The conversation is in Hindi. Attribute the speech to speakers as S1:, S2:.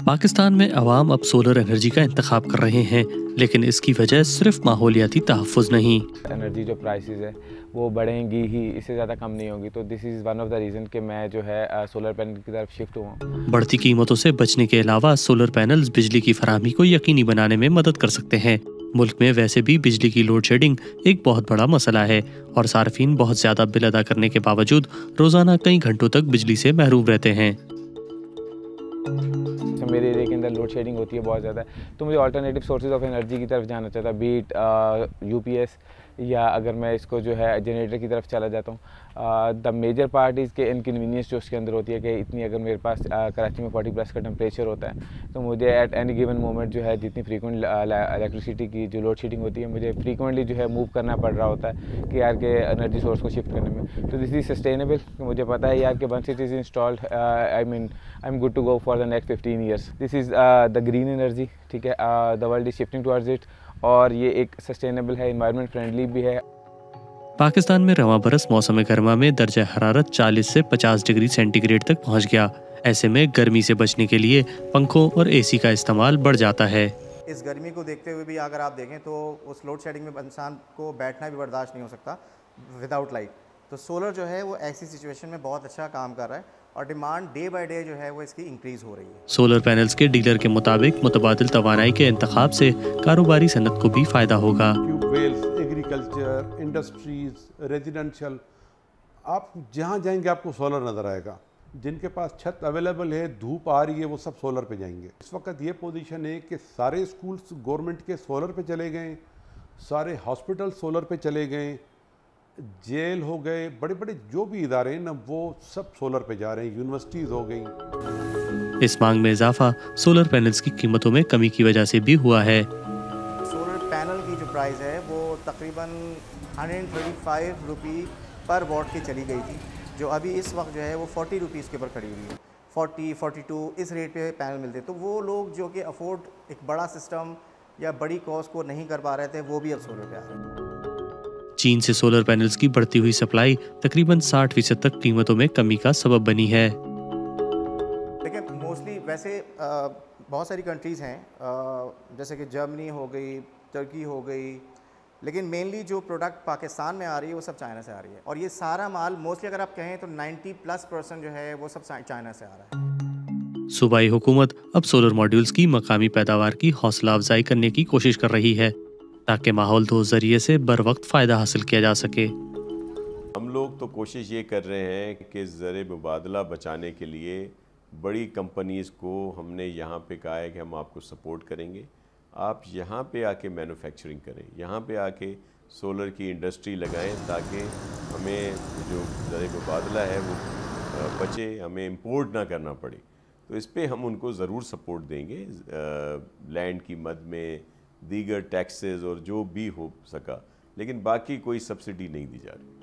S1: पाकिस्तान में अवाम अब सोलर एनर्जी का इंतखाब कर रहे हैं, लेकिन इसकी वजह सिर्फ माहौलियाती तहफ़्फ़ुज़ नहीं।
S2: एनर्जी जो प्राइसेस है वो बढ़ेंगी ही, इससे ज़्यादा कम नहीं होगी। तो this is one of the reason कि मैं जो है सोलर पैनल की तरफ शिफ्ट हुआ हूँ।
S1: बढ़ती कीमतों से बचने के अलावा सोलर पैनल्स बिजली की फराहमी को यकीनी बनाने में मदद कर सकते हैं। मुल्क में वैसे भी बिजली की लोड शेडिंग एक बहुत बड़ा मसला है और सार्फिन बहुत ज़्यादा बिल अदा करने के बावजूद रोज़ाना कई घंटों तक बिजली से महरूम रहते हैं।
S2: तो मेरे एरिया के अंदर लोड शेडिंग होती है बहुत ज़्यादा, तो मुझे अल्टरनेटिव सोर्सेज ऑफ एनर्जी की तरफ जाना चाहता, बीट यूपीएस, या अगर मैं इसको जो है जनरेटर की तरफ चला जाता हूँ। द मेजर पार्ट इज़ के इनकन्वीनियंस जो उसके अंदर होती है कि इतनी, अगर मेरे पास कराची में 40+ का टेम्परेचर होता है, तो मुझे एट एनी गिवन मोमेंट जो है जितनी फ्रीक्वेंट इलेक्ट्रिसिटी की जो लोड शेडिंग होती है, मुझे फ्रीक्वेंटली जो है मूव करना पड़ रहा होता है कि यार के एनर्जी सोर्स को शिफ्ट करने में। तो दिस इज़ सस्टेनेबल, मुझे पता है यार कि once it is installed, I am good to go for the next 15 years. This is the green energy, ठीक है, the world is shifting towards it, और ये एक सस्टेनेबल है, एनवायरनमेंट फ्रेंडली भी है।
S1: पाकिस्तान में रवां बरस मौसम गर्मा में दर्जा हरारत 40 से 50 डिग्री सेंटीग्रेड तक पहुंच गया। ऐसे में गर्मी से बचने के लिए पंखों और एसी का इस्तेमाल बढ़ जाता है।
S3: इस गर्मी को देखते हुए भी अगर आप देखें तो उस लोड शेडिंग में इंसान को बैठना भी बर्दाश्त नहीं हो सकता विदाउट लाइट। तो सोलर जो है वो ऐसी सिचुएशन में बहुत अच्छा काम कर रहा है और डिमांड डे बाय डे जो है वो इसकी इंक्रीज़ हो रही है।
S1: सोलर पैनल्स के डीलर के मुताबिक मुतबादिल तवानाई के इंतखाब से कारोबारी सनत को भी फ़ायदा होगा।
S4: ट्यूबवेल्स, एग्रीकल्चर, इंडस्ट्रीज़, रेजिडेंशियल, आप जहाँ जाएंगे आपको सोलर नज़र आएगा। जिनके पास छत अवेलेबल है, धूप आ रही है, वो सब सोलर पे जाएंगे। इस वक्त ये पोजीशन है कि सारे स्कूल्स गवर्नमेंट के सोलर पे चले गए, सारे हॉस्पिटल सोलर पे चले गए, जेल हो गए, बड़े बड़े जो भी इदारे हैं ना वो सब सोलर पे जा रहे हैं, यूनिवर्सिटीज़ हो गई।
S1: इस मांग में इजाफा सोलर पैनल्स की कीमतों में कमी की वजह से भी हुआ है।
S3: सोलर पैनल की जो प्राइस है वो तकरीबन 135 रुपी पर वॉट की चली गई थी, जो अभी इस वक्त जो है वो 40 रुपीज़ के ऊपर खड़ी हुई है। 40, 42 इस रेट पे पैनल मिलते, तो वो लोग जो कि अफोर्ड एक बड़ा सिस्टम या बड़ी कॉस्ट को नहीं कर पा रहे थे, वो भी अब सोलर पे आ रहे हैं।
S1: चीन से सोलर पैनल्स की बढ़ती हुई सप्लाई तकरीबन 60% तक कीमतों में कमी का सबब बनी है।
S3: लेकिन मोस्टली वैसे बहुत सारी कंट्रीज़ हैं, जैसे कि जर्मनी हो गई, तुर्की हो गई, लेकिन मेनली जो प्रोडक्ट पाकिस्तान में आ रही है वो सब चाइना से आ रही है। और ये सारा माल मोस्टली अगर आप कहें तो 90+% जो है वो सब चाइना से आ रहा है।
S1: सूबाई हुकूमत अब सोलर मॉड्यूल्स की मकामी पैदावार की हौसला अफजाई करने की कोशिश कर रही है ताकि माहौल दोस्त जरिए से बर वक्त फ़ायदा हासिल किया जा सके।
S5: हम लोग तो कोशिश ये कर रहे हैं कि ज़र मुबादला बचाने के लिए बड़ी कंपनीज़ को हमने यहाँ पे कहा है कि हम आपको सपोर्ट करेंगे, आप यहाँ पे आके मैन्युफैक्चरिंग करें, यहाँ पे आके सोलर की इंडस्ट्री लगाएं ताकि हमें जो ज़र मुबादला है वो बचे, हमें इंपोर्ट ना करना पड़े। तो इस पे हम उनको ज़रूर सपोर्ट देंगे, लैंड की मद में, दीगर टैक्सेस और जो भी हो सका, लेकिन बाकी कोई सब्सिडी नहीं दी जा रही।